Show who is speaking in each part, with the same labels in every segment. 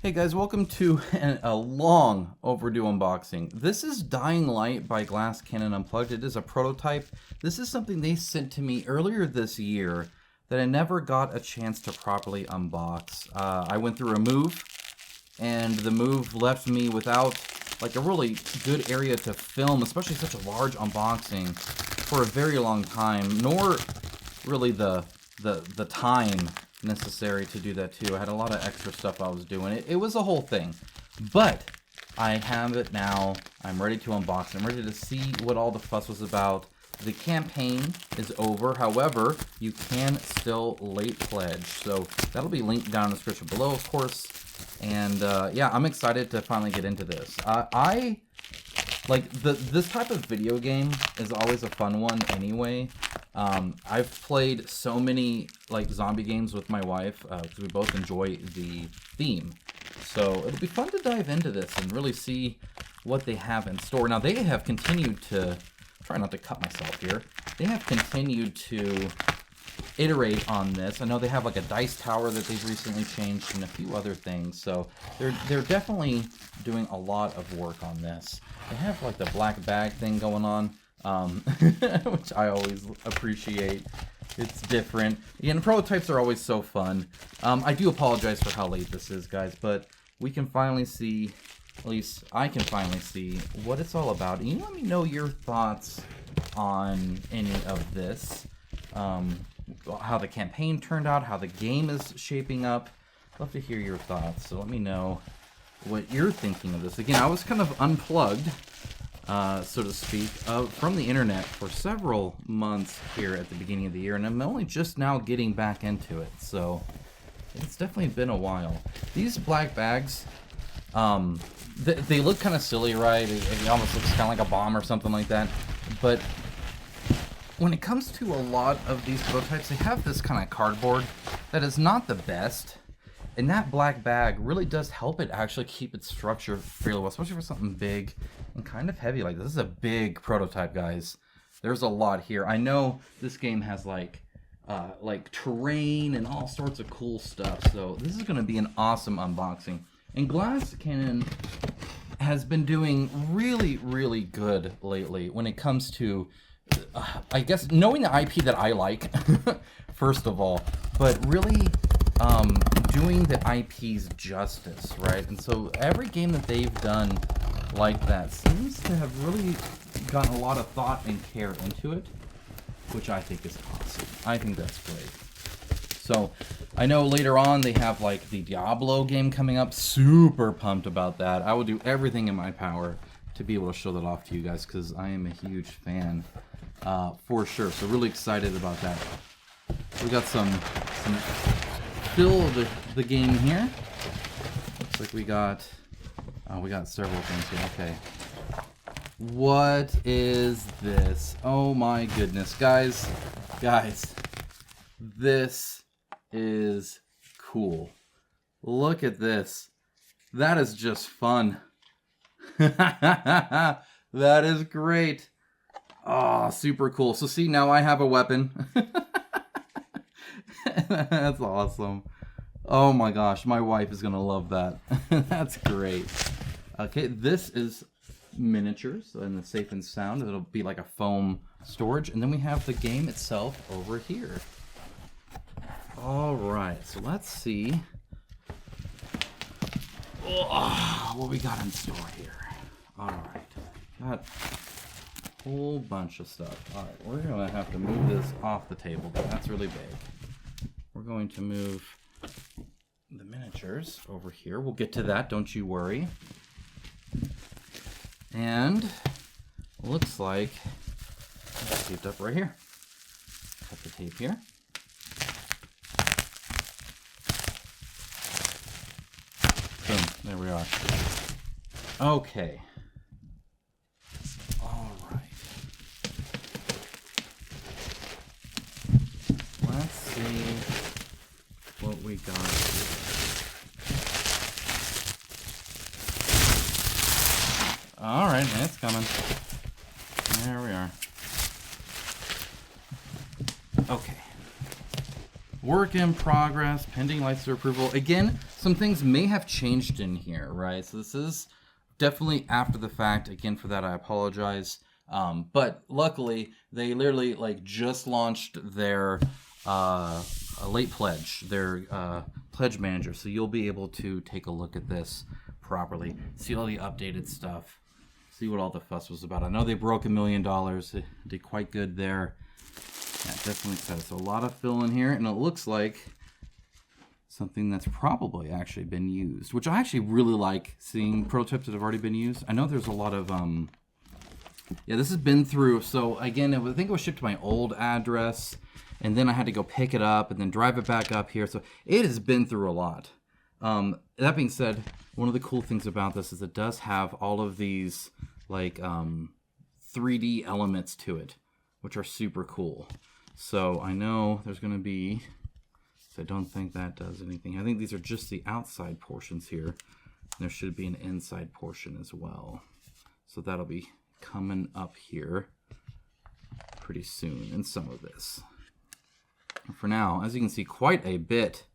Speaker 1: Hey guys, welcome to a long overdue unboxing. This is Dying Light by Glass Cannon Unplugged. It is a prototype. This is something they sent to me earlier this year that I never got a chance to properly unbox. I went through a move, and the move left me without like a really good area to film, especially such a large unboxing, for a very long time, nor really the time necessary to do that too. I had a lot of extra stuff I was doing. It was a whole thing. But I have it now. I'm ready to unbox it. I'm ready to see what all the fuss was about. The campaign is over. However, you can still late pledge. So that'll be linked down in the description below, of course. And yeah, I'm excited to finally get into this. I like this type of video game is always a fun one anyway. I've played so many like zombie games with my wife because we both enjoy the theme. So it'll be fun to dive into this and really see what they have in store. Now they have continued to, try not to cut myself here, they have continued to iterate on this. I know they have like a dice tower that they've recently changed and a few other things. So they're definitely doing a lot of work on this. They have like the black bag thing going on. Which I always appreciate. It's different. Again, prototypes are always so fun. I do apologize for how late this is, guys, but we can finally see, at least I can finally see, what it's all about. And you let me know your thoughts on any of this. How the campaign turned out, how the game is shaping up. I'd love to hear your thoughts, so let me know what you're thinking of this. Again, I was kind of unplugged, so to speak, from the internet for several months here at the beginning of the year, and I'm only just now getting back into it, so it's definitely been a while. These black bags, they look kind of silly, right? It almost looks kind of like a bomb or something like that, but when it comes to a lot of these prototypes, they have this kind of cardboard that is not the best. And that black bag really does help it actually keep its structure fairly well, especially for something big and kind of heavy like this. This is a big prototype, guys. There's a lot here. I know this game has like terrain and all sorts of cool stuff, so this is going to be an awesome unboxing. And Glass Cannon has been doing really, really good lately when it comes to, I guess, knowing the IP that I like, first of all, but really doing the IP's justice, right? And so every game that they've done like that seems to have really gotten a lot of thought and care into it, which I think is awesome. I think that's great. So I know later on they have like the Diablo game coming up. Super pumped about that. I will do everything in my power to be able to show that off to you guys because I am a huge fan for sure. So really excited about that. We got some build the game here. Looks like we got several things here. Okay. What is this? Oh my goodness, guys. This is cool. Look at this. That is just fun. That is great. Oh, super cool. So see, now I have a weapon. That's awesome. Oh my gosh, my wife is gonna love that. That's great. Okay, this is miniatures and the safe and sound. It'll be like a foam storage, and then we have the game itself over here. All right, so let's see what we got in store here. All right, got a whole bunch of stuff. All right, we're gonna have to move this off the table, but that's really big. We're going to move the miniatures over here. We'll get to that, don't you worry. And looks like it's taped up right here. Cut the tape here. Boom, there we are. Okay. All right. Let's see what we got here. All right, it's coming. There we are. Okay. Work in progress, pending license approval. Again, some things may have changed in here, right? So this is definitely after the fact. Again, for that I apologize. But luckily, they literally like just launched their late pledge, their pledge manager. So you'll be able to take a look at this properly, see all the updated stuff, see what all the fuss was about. I know they broke $1 million. They did quite good there. Yeah, definitely excited. So a lot of fill in here, and it looks like something that's probably actually been used, which I actually really like seeing prototypes that have already been used. I know there's a lot of yeah, this has been through. So again, I think it was shipped to my old address, and then I had to go pick it up and then drive it back up here. So it has been through a lot. That being said, one of the cool things about this is it does have all of these like 3D elements to it, which are super cool. So I know there's going to be, so I don't think that does anything. I think these are just the outside portions here. There should be an inside portion as well. So that'll be coming up here pretty soon in some of this. For now, as you can see, quite a bit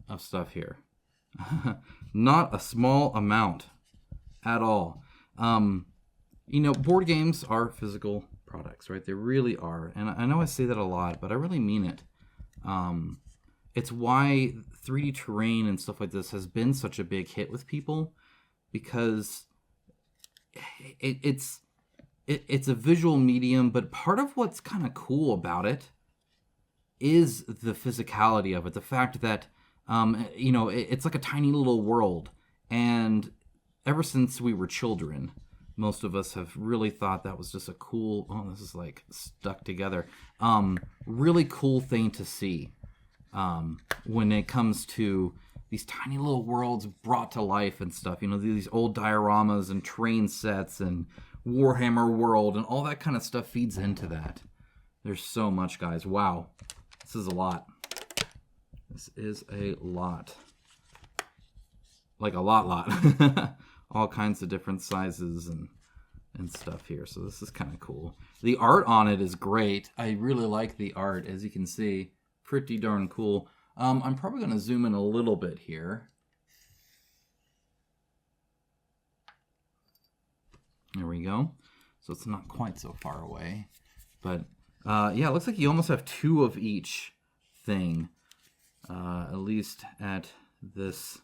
Speaker 1: of stuff here. Not a small amount at all. You know, board games are physical products, right? They really are. And I know I say that a lot, but I really mean it. It's why 3D terrain and stuff like this has been such a big hit with people, because it's a visual medium, but part of what's kind of cool about it is the physicality of it. The fact that, you know, it's like a tiny little world. And ever since we were children, most of us have really thought that was just a cool, oh, this is like stuck together, really cool thing to see when it comes to these tiny little worlds brought to life and stuff. You know, these old dioramas and train sets and Warhammer World and all that kind of stuff feeds into that. There's so much, guys. Wow. This is a lot. This is a lot. Like a lot. All kinds of different sizes and stuff here. So this is kind of cool. The art on it is great. I really like the art, as you can see. Pretty darn cool. I'm probably going to zoom in a little bit here. There we go. So it's not quite so far away. But yeah, it looks like you almost have two of each thing. At least at this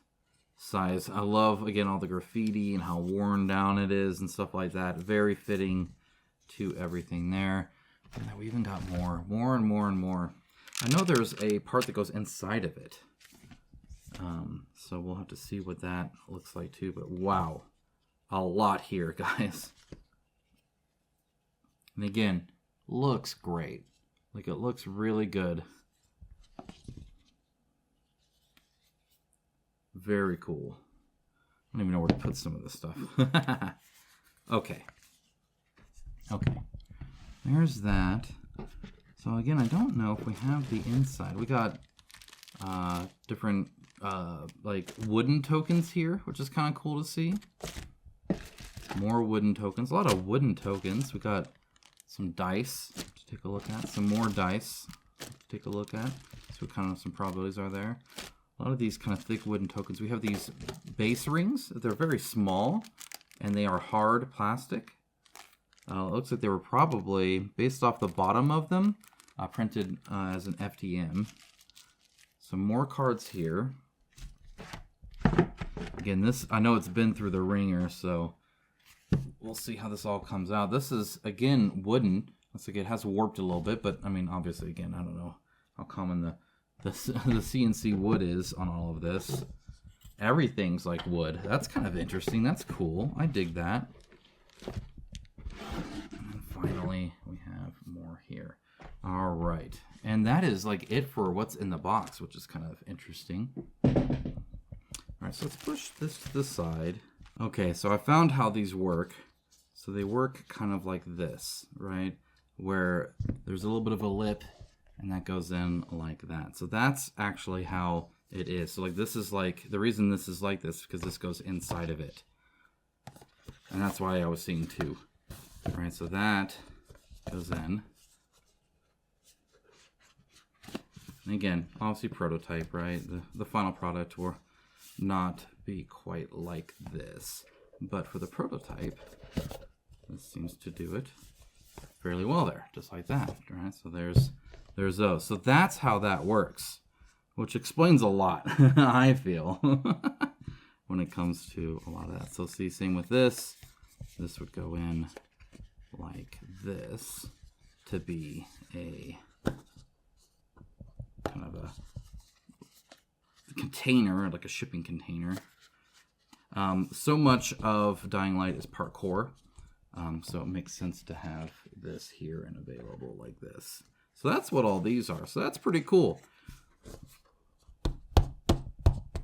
Speaker 1: size. I love, again, all the graffiti and how worn down it is and stuff like that. Very fitting to everything there. And then we even got more and more. I know there's a part that goes inside of it. So we'll have to see what that looks like too. But wow, a lot here, guys. And again, looks great. Like, it looks really good. Very cool. I don't even know where to put some of this stuff. Okay. There's that. So again, I don't know if we have the inside. We got different like wooden tokens here, which is kind of cool to see. More wooden tokens. A lot of wooden tokens. We got some dice to take a look at. Some more dice to take a look at. So kind of some probabilities are there. A lot of these kind of thick wooden tokens. We have these base rings. They're very small, and they are hard plastic. It looks like they were probably, based off the bottom of them, printed as an FDM. Some more cards here. Again, this, I know it's been through the ringer, so we'll see how this all comes out. This is, again, wooden. Looks like it has warped a little bit, but, I mean, obviously, again, I don't know how common the CNC wood is on all of this. Everything's like wood. That's kind of interesting. That's cool. I dig that. And then finally, we have more here. All right. And that is like it for what's in the box, which is kind of interesting. All right, so let's push this to the side. Okay, so I found how these work. So they work kind of like this, right? Where there's a little bit of a lip, and that goes in like that. So that's actually how it is. So like this is like, the reason this is like this, because this goes inside of it. And that's why I was seeing two. All right, so that goes in. And Again, obviously prototype, right? The final product will not be quite like this. But for the prototype, this seems to do it fairly well there, just like that, right? So there's those. So that's how that works, which explains a lot, I feel, when it comes to a lot of that. So see, same with this. This would go in like this to be a kind of a container, like a shipping container. So much of Dying Light is parkour, so it makes sense to have this here and available like this. So that's what all these are. So that's pretty cool.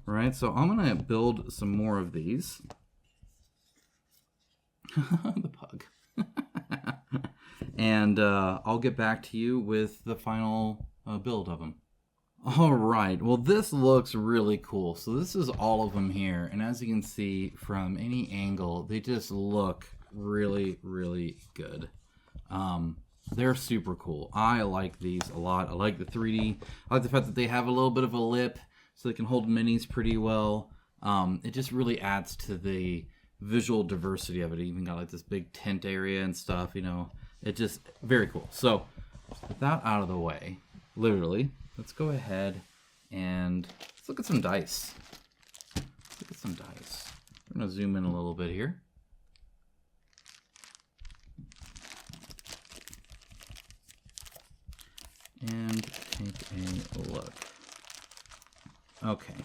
Speaker 1: Right, so I'm going to build some more of these. The pug. And I'll get back to you with the final build of them. All right, well, this looks really cool. So this is all of them here. And as you can see from any angle, they just look really, really good. They're super cool. I like these a lot. I like the 3D. I like the fact that they have a little bit of a lip so they can hold minis pretty well. It just really adds to the visual diversity of it. It even got like this big tent area and stuff, you know. It just, very cool. So with that out of the way, literally, let's go ahead and let's look at some dice. Let's look at some dice. We're going to zoom in a little bit here. And take a look. Okay.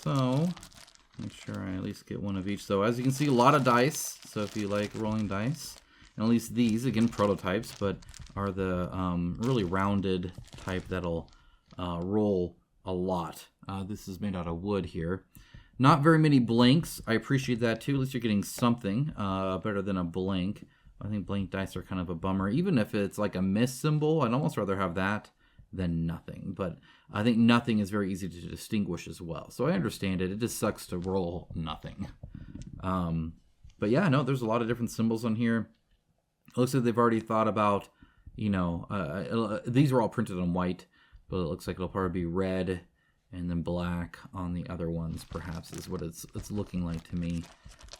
Speaker 1: So, make sure I at least get one of each. So as you can see, a lot of dice. So if you like rolling dice, and at least these, again, prototypes, but are the really rounded type that'll roll a lot. This is made out of wood here. Not very many blanks. I appreciate that too. At least you're getting something better than a blank. I think blank dice are kind of a bummer. Even if it's like a miss symbol, I'd almost rather have that than nothing. But I think nothing is very easy to distinguish as well. So I understand it. It just sucks to roll nothing. But yeah, no, there's a lot of different symbols on here. It looks like they've already thought about, you know, these are all printed on white, but it looks like it'll probably be red and then black on the other ones, perhaps, is what it's looking like to me.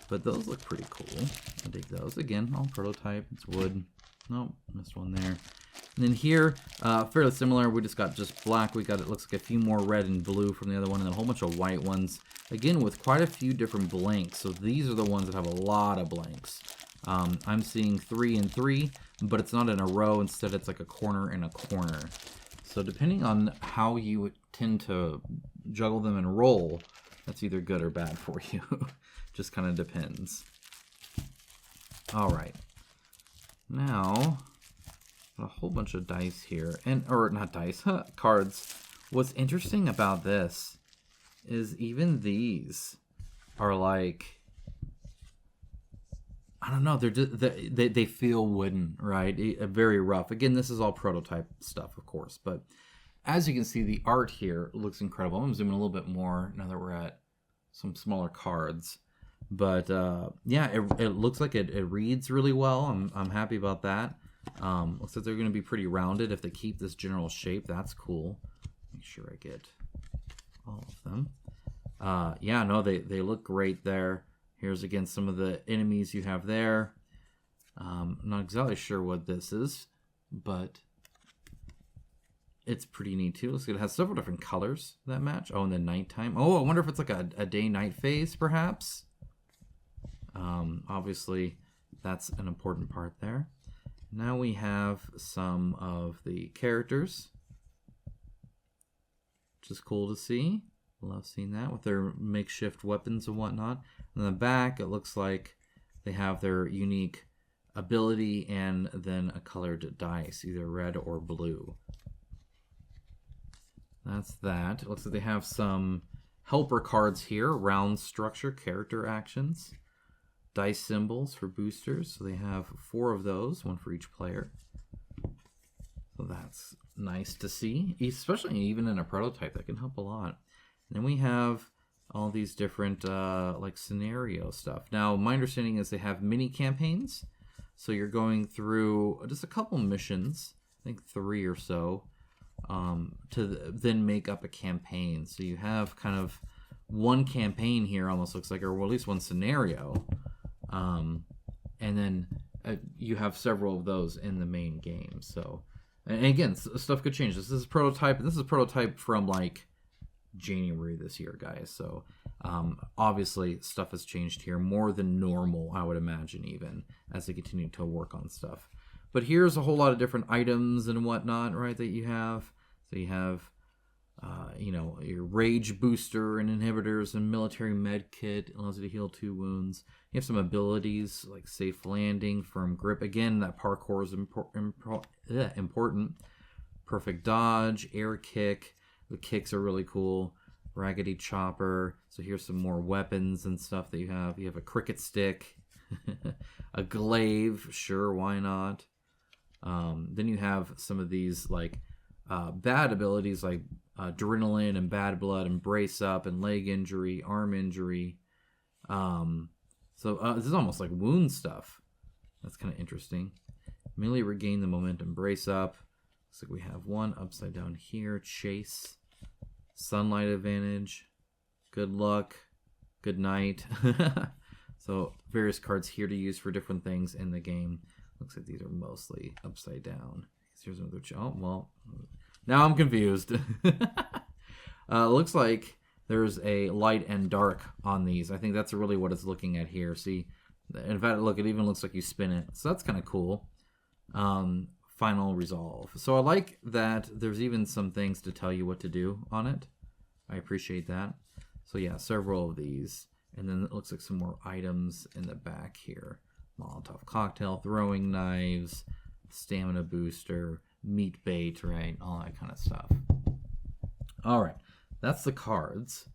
Speaker 1: But those look pretty cool. I dig those. Again, all prototype. It's wood. Nope, missed one there. And then here, fairly similar. We just got just black. We got, it looks like a few more red and blue from the other one, and then a whole bunch of white ones. Again, with quite a few different blanks. So these are the ones that have a lot of blanks. I'm seeing 3 and 3, but it's not in a row. Instead, it's like a corner and a corner. So depending on how you tend to juggle them and roll, that's either good or bad for you. Just kind of depends. All right. Now, a whole bunch of dice here, or not dice, cards. What's interesting about this is even these are like, I don't know, they're just, they feel wooden, right? Very rough. Again, this is all prototype stuff, of course, but as you can see, the art here looks incredible. I'm zooming a little bit more now that we're at some smaller cards. But yeah, it looks like it reads really well. I'm happy about that. Looks like they're going to be pretty rounded if they keep this general shape. That's cool. Make sure I get all of them. Yeah, no, they look great there. Here's again some of the enemies you have there. I'm not exactly sure what this is, but it's pretty neat too. Looks like it has several different colors that match. Oh, and then nighttime. Oh, I wonder if it's like a day-night phase, perhaps. Obviously, that's an important part there. Now we have some of the characters, which is cool to see. Love seeing that with their makeshift weapons and whatnot. In the back, it looks like they have their unique ability and then a colored dice, either red or blue. That's that. It looks like they have some helper cards here, round structure, character actions. Dice symbols for boosters, so they have 4 of those, 1 for each player. So that's nice to see, especially even in a prototype. That can help a lot. And then we have all these different like scenario stuff. Now, my understanding is they have mini campaigns, so you're going through just a couple missions think 3 or so, then make up a campaign. So you have kind of one campaign here, almost looks like, or well, at least one scenario, and then you have several of those in the main game. So, and again, stuff could change. This is prototype. This is prototype from like January this year, guys. So obviously stuff has changed here more than normal, I would imagine, even as they continue to work on stuff. But here's a whole lot of different items and whatnot, right, that you have. So you have your rage booster and inhibitors and military med kit. Allows you to heal 2 wounds. You have some abilities like safe landing, firm grip. Again, that parkour is important. Perfect dodge, air kick. The kicks are really cool. Raggedy chopper. So here's some more weapons and stuff that you have. You have a cricket stick, a glaive. Sure, why not? Then you have some of these like bad abilities like adrenaline and bad blood and brace up and leg injury, arm injury. So this is almost like wound stuff. That's kind of interesting. Melee regain the momentum, brace up. Looks like we have one upside down here. Chase. Sunlight advantage. Good luck. Good night. So various cards here to use for different things in the game. Looks like these are mostly upside down. Here's another. Oh, well. Now I'm confused. Looks like there's a light and dark on these. I think that's really what it's looking at here. See, in fact, look, it even looks like you spin it. So that's kind of cool. Final resolve. So I like that there's even some things to tell you what to do on it. I appreciate that. So yeah, several of these. And then it looks like some more items in the back here. Molotov cocktail, throwing knives, stamina booster, meat bait, right? All that kind of stuff. All right, that's the cards.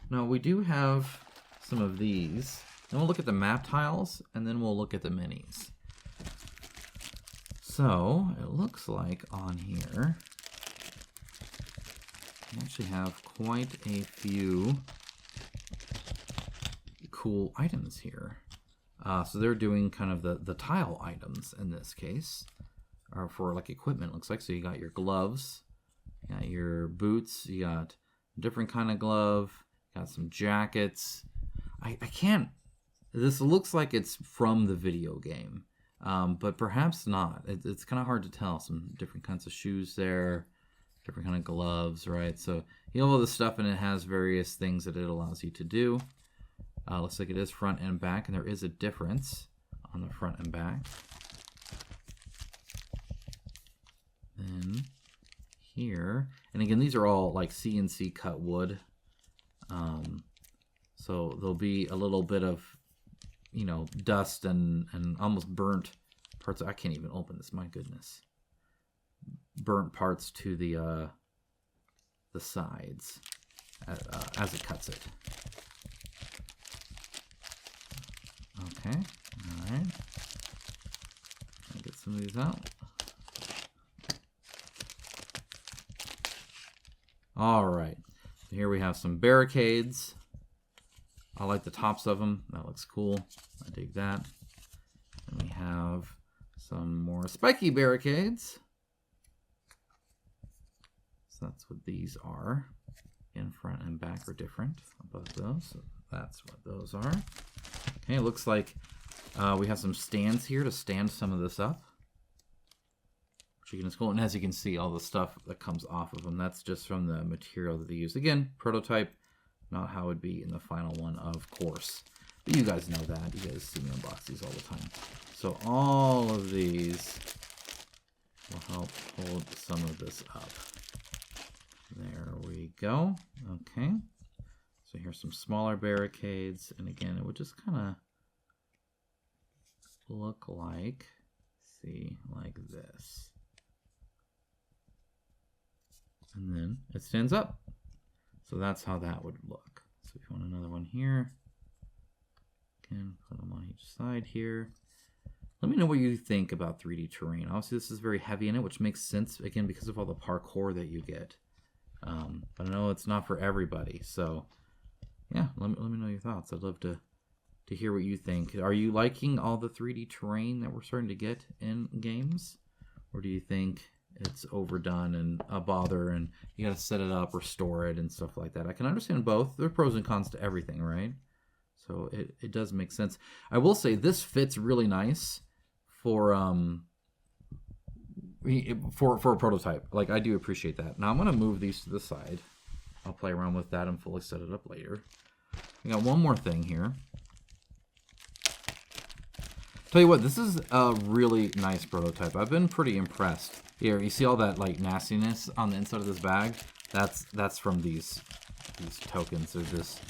Speaker 1: Now we do have some of these. Then we'll look at the map tiles, and then we'll look at the minis. So it looks like on here we actually have quite a few cool items here. So they're doing kind of the tile items in this case, or for like equipment, looks like. So you got your gloves, you got your boots, you got a different kind of glove, got some jackets. I can't, this looks like it's from the video game, but perhaps not. It's kind of hard to tell. Some different kinds of shoes there, different kind of gloves, right? So you have all this stuff, and it has various things that it allows you to do. Looks like it is front and back, and there is a difference on the front and back. Then here, and again, these are all like CNC cut wood. So there'll be a little bit of, dust and almost burnt parts. I can't even open this, my goodness. Burnt parts to the sides as it cuts it. Okay, all right. I'll get some of these out. All right, so here we have some barricades. I like the tops of them. That looks cool. I dig that. And we have some more spiky barricades. So that's what these are. In front and back are different above those. So that's what those are. Okay, it looks like we have some stands here to stand some of this up. Which is cool. And as you can see, all the stuff that comes off of them, that's just from the material that they use. Again, prototype, not how it would be in the final one, of course. But you guys know that. You guys see me unbox these all the time. So all of these will help hold some of this up. There we go. Okay. So here's some smaller barricades. And again, it would just kind of look like, like this. And then it stands up. So that's how that would look. So if you want another one here, again, put them on each side here. Let me know what you think about 3D terrain. Obviously, this is very heavy in it, which makes sense, again, because of all the parkour that you get. But I know it's not for everybody. So, yeah, let me know your thoughts. I'd love to hear what you think. Are you liking all the 3D terrain that we're starting to get in games? Or do you think it's overdone and a bother, and you got to set it up or store it and stuff like that. I can understand both. There are pros and cons to everything, right? So it does make sense. I will say this fits really nice for a prototype. Like, I do appreciate that. Now I'm going to move these to the side. I'll play around with that and fully set it up later. We got one more thing here. Tell you what, this is a really nice prototype. I've been pretty impressed. Here, you see all that like nastiness on the inside of this bag? That's from these tokens. They're just,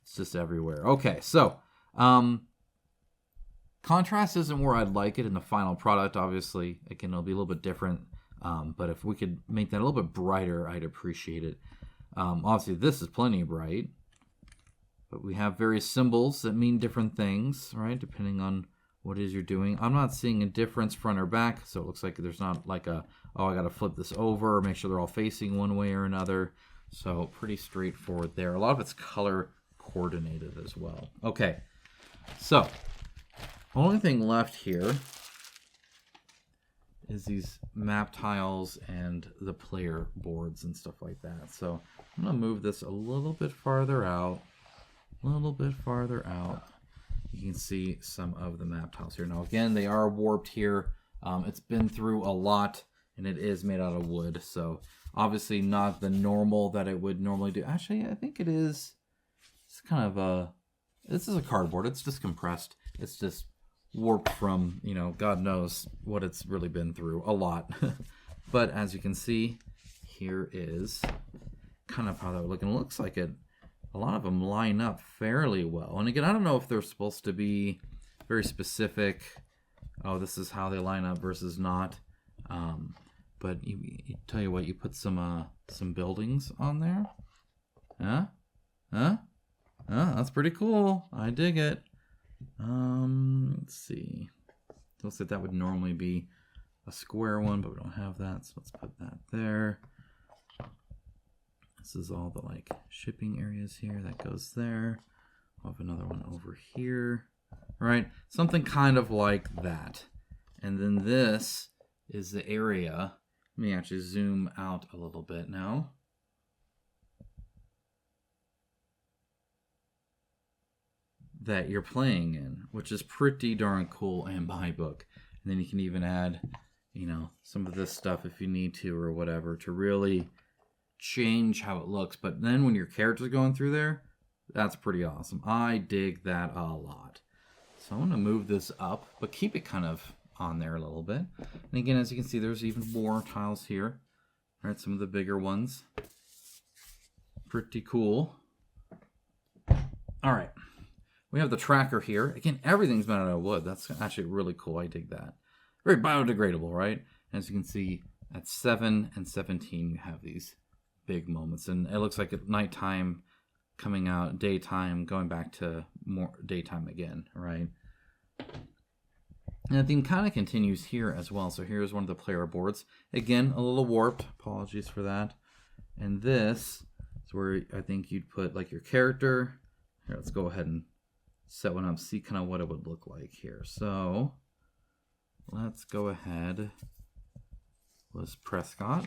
Speaker 1: it's just everywhere. Okay, so contrast isn't where I'd like it in the final product. Obviously, again, it'll be a little bit different. But if we could make that a little bit brighter, I'd appreciate it. Obviously, this is plenty bright. But we have various symbols that mean different things, right? Depending on what it is you're doing. I'm not seeing a difference front or back, so it looks like there's not like a, oh, I got to flip this over, make sure they're all facing one way or another. So pretty straightforward there. A lot of it's color coordinated as well. Okay, so only thing left here is these map tiles and the player boards and stuff like that. So I'm going to move this a little bit farther out. You can see some of the map tiles here. Now again, they are warped here. It's been through a lot, and it is made out of wood, so obviously not the normal that it would normally do. Actually, I think it is. It's kind of a, this is a cardboard. It's just compressed. It's just warped from, you know, God knows what it's really been through. A lot. But as you can see, here is kind of how that would look. And it looks like it, a lot of them line up fairly well. And again, I don't know if they're supposed to be very specific. Oh, this is how they line up versus not. But you tell you what, you put some buildings on there. Huh? That's pretty cool. I dig it. Let's see. Looks like that would normally be a square one, but we don't have that, so let's put that there. This is all the like shipping areas here. That goes there. We'll have another one over here. All right, something kind of like that. And then this is the area. Let me actually zoom out a little bit now. That you're playing in, which is pretty darn cool and by book. And then you can even add, you know, some of this stuff if you need to or whatever to really change how it looks. But then when your character's going through there, that's pretty awesome. I dig that a lot. So I'm going to move this up, but keep it kind of on there a little bit. And again, as you can see, there's even more tiles here. All right, some of the bigger ones. Pretty cool. All right. We have the tracker here. Again, everything's made out of wood. That's actually really cool. I dig that. Very biodegradable, right? As you can see, at 7 and 17, you have these big moments. And it looks like at nighttime, coming out, daytime, going back to more daytime again, right? And the theme kind of continues here as well. So here's one of the player boards. Again, a little warped. Apologies for that. And this is where I think you'd put like your character. Here, let's go ahead and set one up, see kind of what it would look like here. So let's go ahead. Was Prescott,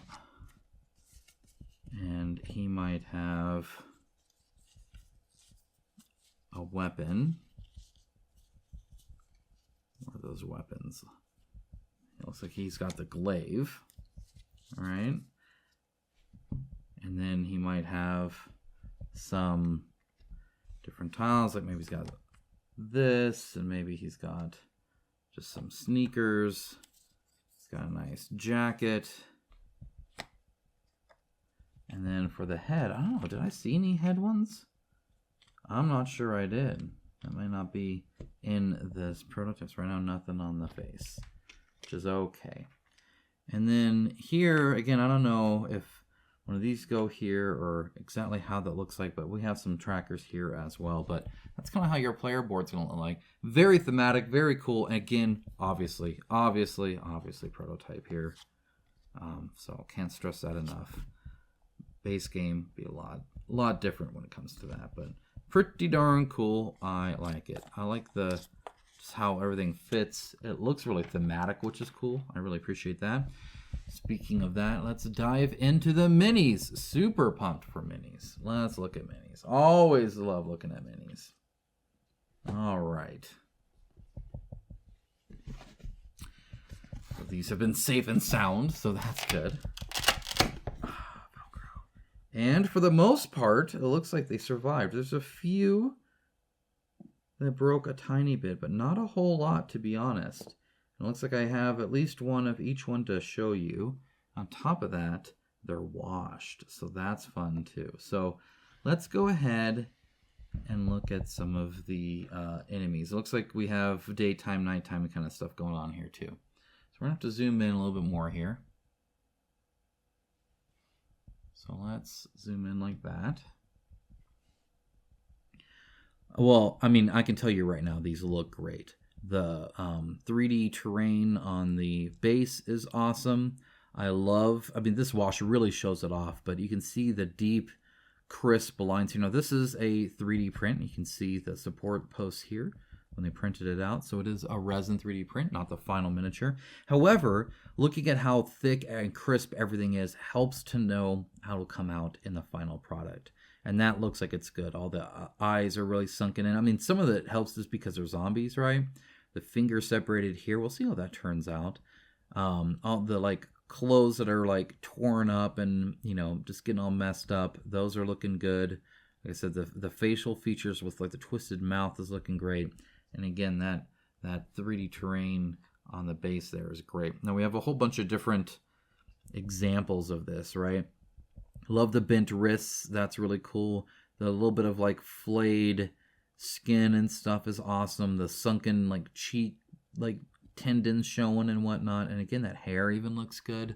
Speaker 1: and he might have a weapon. What are those weapons? It looks like he's got the glaive. All right. And then he might have some different tiles, like maybe he's got this, and maybe he's got just some sneakers. He's got a nice jacket. And then for the head, I don't know, did I see any head ones? I'm not sure I did. That might not be in this prototype. Right now, nothing on the face, which is okay. And then here, again, I don't know if one of these go here or exactly how that looks like, but we have some trackers here as well. But that's kind of how your player board's going to look like. Very thematic, very cool. And again, obviously prototype here. So can't stress that enough. Base game be a lot different when it comes to that, but pretty darn cool. I like it. I like the just how everything fits. It looks really thematic, which is cool. I really appreciate that. Speaking of that, let's dive into the minis. Super pumped for minis. Let's look at minis. Always love looking at minis. All right. So these have been safe and sound, so that's good. And for the most part, it looks like they survived. There's a few that broke a tiny bit, but not a whole lot, to be honest. It looks like I have at least one of each one to show you. On top of that, they're washed, so that's fun too. So let's go ahead and look at some of the enemies. It looks like we have daytime, nighttime kind of stuff going on here too. So we're going to have to zoom in a little bit more here. So let's zoom in like that. Well, I mean, I can tell you right now, these look great. The 3D terrain on the base is awesome. I mean, this wash really shows it off, but you can see the deep, crisp lines. You know, this is a 3D print. You can see the support posts here when they printed it out. So it is a resin 3D print, not the final miniature. However, looking at how thick and crisp everything is helps to know how it'll come out in the final product. And that looks like it's good. All the eyes are really sunken in. I mean, some of it helps just because they're zombies, right? The finger separated here. We'll see how that turns out. All the like clothes that are like torn up and, you know, just getting all messed up. Those are looking good. Like I said, the facial features with like the twisted mouth is looking great. And again, that 3D terrain on the base there is great. Now we have a whole bunch of different examples of this, right? Love the bent wrists. That's really cool. The little bit of like flayed skin and stuff is awesome. The sunken like cheek like tendons showing and whatnot. And again, that hair even looks good.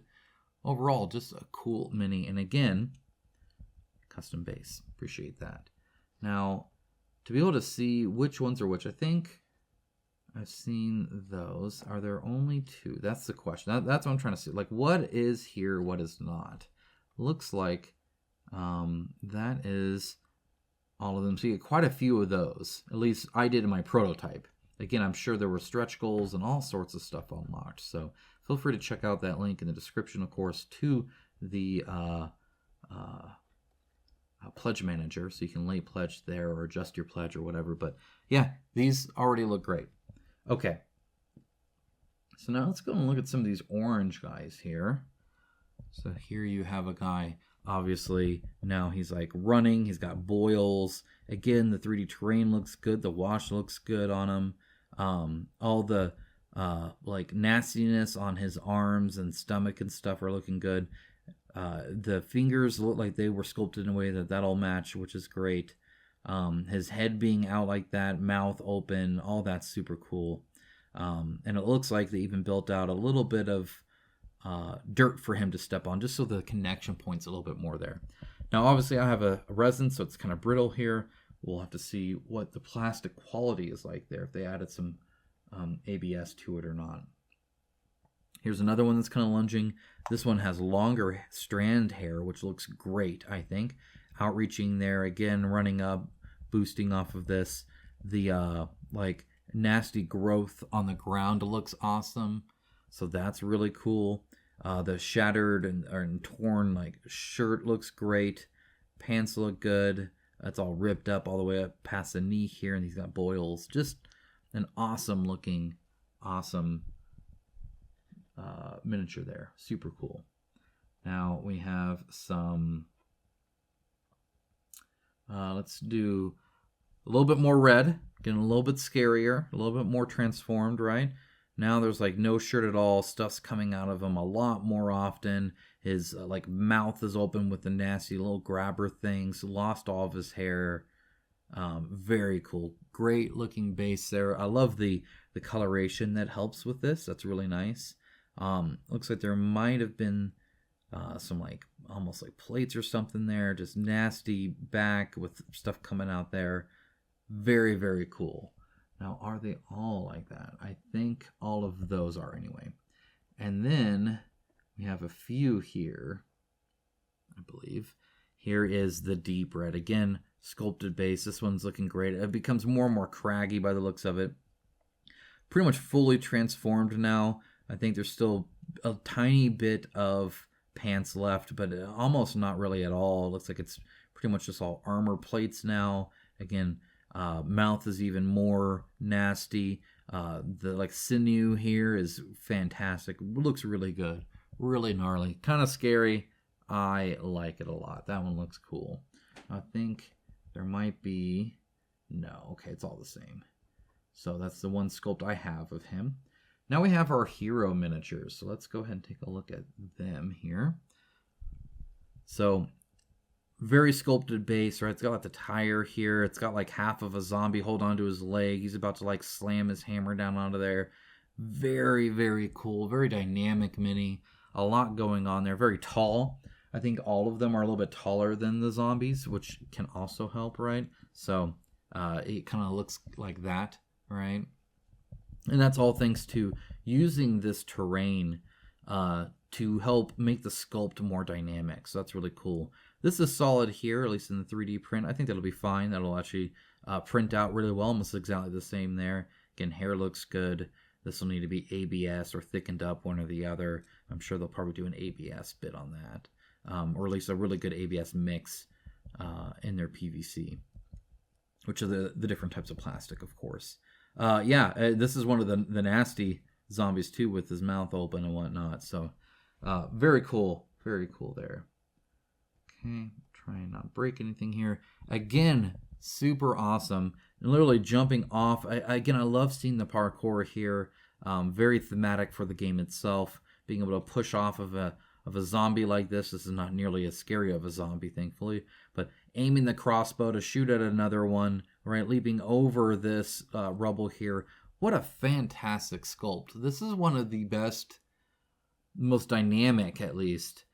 Speaker 1: Overall, just a cool mini. And again, custom base. Appreciate that. Now, to be able to see which ones are which, I think I've seen those. Are there only two? That's the question. That's what I'm trying to see. Like, what is here, what is not? Looks like that is all of them. So you get quite a few of those. At least I did in my prototype. Again, I'm sure there were stretch goals and all sorts of stuff unlocked. So feel free to check out that link in the description, of course, to the pledge manager, so you can lay pledge there or adjust your pledge or whatever. But yeah, these already look great. Okay. So now let's go and look at some of these orange guys here. So here you have a guy, obviously, now he's like running. He's got boils. Again, the 3D terrain looks good. The wash looks good on him. All the like nastiness on his arms and stomach and stuff are looking good. The fingers look like they were sculpted in a way that all match, which is great. His head being out like that, mouth open, all that's super cool. And it looks like they even built out a little bit of dirt for him to step on, just so the connection point's a little bit more there. Now, obviously, I have a resin, so it's kind of brittle here. We'll have to see what the plastic quality is like there, if they added some ABS to it or not. Here's another one that's kind of lunging. This one has longer strand hair, which looks great, I think. Outreaching there, again, running up, boosting off of this. The like nasty growth on the ground looks awesome. So that's really cool. The shattered and torn like shirt looks great. Pants look good. That's all ripped up all the way up past the knee here, and he's got boils. Just an awesome looking, awesome miniature there. Super cool. Now we have some, let's do a little bit more red, getting a little bit scarier, a little bit more transformed, right? Now there's like no shirt at all. Stuff's coming out of him a lot more often. His like mouth is open with the nasty little grabber things. Lost all of his hair. Very cool. Great looking base there. I love the coloration that helps with this. That's really nice. Looks like there might have been some like almost like plates or something there. Just nasty back with stuff coming out there. Very, very cool. Now, are they all like that? I think all of those are anyway. And then we have a few here, I believe. Here is the deep red. Again, sculpted base. This one's looking great. It becomes more and more craggy by the looks of it. pretty much fully transformed now. I think there's still a tiny bit of pants left, but almost not really at all. It looks like it's pretty much just all armor plates now. Again, mouth is even more nasty. The like sinew here is fantastic. Looks really good. Really gnarly. Kind of scary. I like it a lot. That one looks cool. I think there might be... No, okay, it's all the same. So that's the one sculpt I have of him. Now we have our hero miniatures. So let's go ahead and take a look at them here. So very sculpted base, right? It's got like the tire here. It's got like half of a zombie hold onto his leg. He's about to like slam his hammer down onto there. Very, very cool. Very dynamic mini. A lot going on there. Very tall. I think all of them are a little bit taller than the zombies, which can also help, right? So it kind of looks like that, right? And that's all thanks to using this terrain to help make the sculpt more dynamic. So that's really cool. This is solid here, at least in the 3D print. I think that'll be fine. That'll actually print out really well. Almost exactly the same there. Again, hair looks good. This will need to be ABS or thickened up, one or the other. I'm sure they'll probably do an ABS bit on that. Or at least a really good ABS mix in their PVC, which are the different types of plastic, of course. This is one of the nasty zombies too, with his mouth open and whatnot. So very cool there. Okay, try and not break anything here. Again, super awesome. And literally jumping off. I love seeing the parkour here. Very thematic for the game itself. Being able to push off of a zombie like this. This is not nearly as scary of a zombie, thankfully. But aiming the crossbow to shoot at another one, right? Leaping over this rubble here. What a fantastic sculpt. This is one of the best, most dynamic, at least,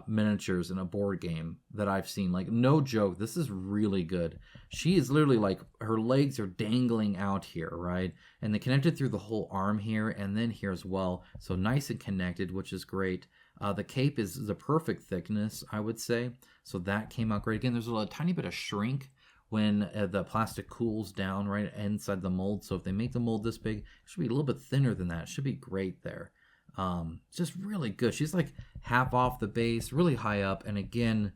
Speaker 1: miniatures in a board game that I've seen. Like, no joke, this is really good. She is literally like, her legs are dangling out here, right? And they connected through the whole arm here and then here as well. So nice and connected, which is great. The cape is the perfect thickness, I would say. So that came out great. Again, there's a tiny bit of shrink when the plastic cools down right inside the mold. So if they make the mold this big, it should be a little bit thinner than that. It should be great there. Just really good. She's like half off the base, really high up, and again,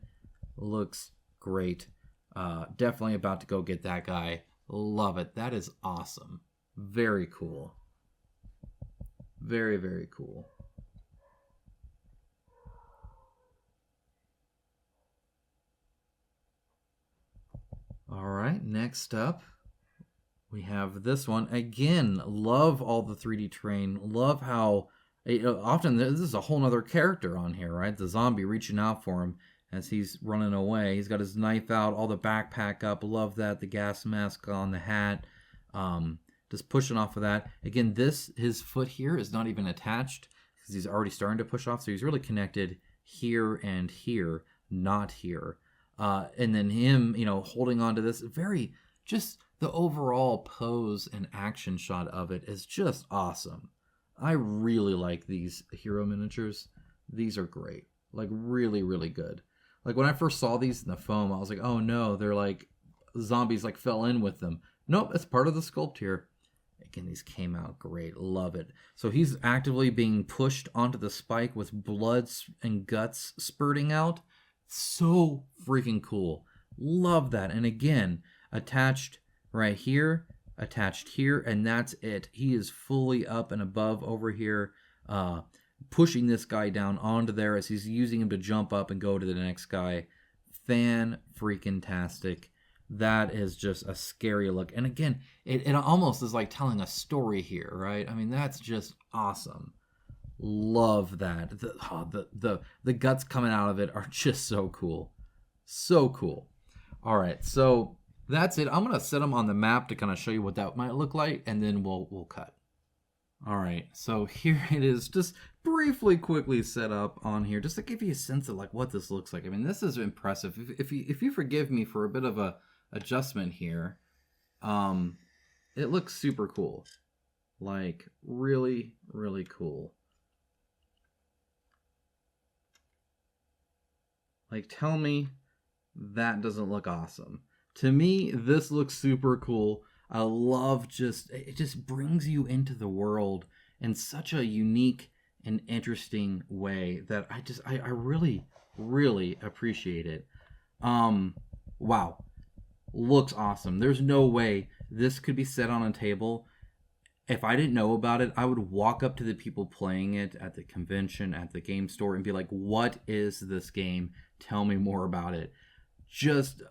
Speaker 1: looks great. Definitely about to go get that guy. Love it. That is awesome. Very cool. Very, very cool. All right, next up, we have this one. Again, love all the 3D terrain. Love how often this is a whole nother character on here, right? The zombie reaching out for him as he's running away. He's got his knife out, all the backpack up. Love that. The gas mask on, the hat. Just pushing off of that. Again, his foot here is not even attached because he's already starting to push off. So he's really connected here and here, not here. And then him, holding on to this. Just the overall pose and action shot of it is just awesome. I really like these hero miniatures. These are great. Like, really, really good. Like, when I first saw these in the foam, I was like, oh no, they're like, zombies like fell in with them. Nope, it's part of the sculpt here. Again, these came out great. Love it. So he's actively being pushed onto the spike with blood and guts spurting out. So freaking cool. Love that. And again, attached right here, attached here, and that's it. He is fully up and above over here, pushing this guy down onto there as he's using him to jump up and go to the next guy. Fan-freaking-tastic. That is just a scary look. And again, it almost is like telling a story here, right? I mean, that's just awesome. Love that. The guts coming out of it are just so cool. So cool. All right, so that's it. I'm going to set them on the map to kind of show you what that might look like, and then we'll cut. All right, so here it is, just briefly, quickly set up on here, just to give you a sense of like what this looks like. I mean, this is impressive. If you forgive me for a bit of a adjustment here, it looks super cool. Like, really, really cool. Like, tell me that doesn't look awesome. To me, this looks super cool. I love it just brings you into the world in such a unique and interesting way that I really, really appreciate it. Wow. Looks awesome. There's no way this could be set on a table. If I didn't know about it, I would walk up to the people playing it at the convention, at the game store, and be like, what is this game? Tell me more about it. Just,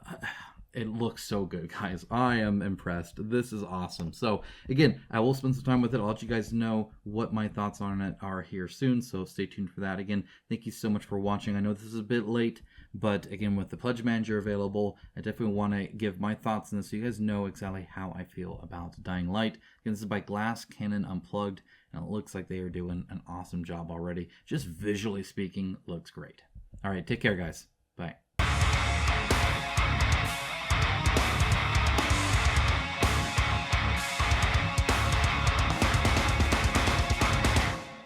Speaker 1: it looks so good, guys. I am impressed. This is awesome. So, again, I will spend some time with it. I'll let you guys know what my thoughts on it are here soon, so stay tuned for that. Again, thank you so much for watching. I know this is a bit late, but again, with the Pledge Manager available, I definitely want to give my thoughts on this so you guys know exactly how I feel about Dying Light. Again, this is by Glass Cannon Unplugged, and it looks like they are doing an awesome job already. Just visually speaking, looks great. All right, take care, guys. Bye.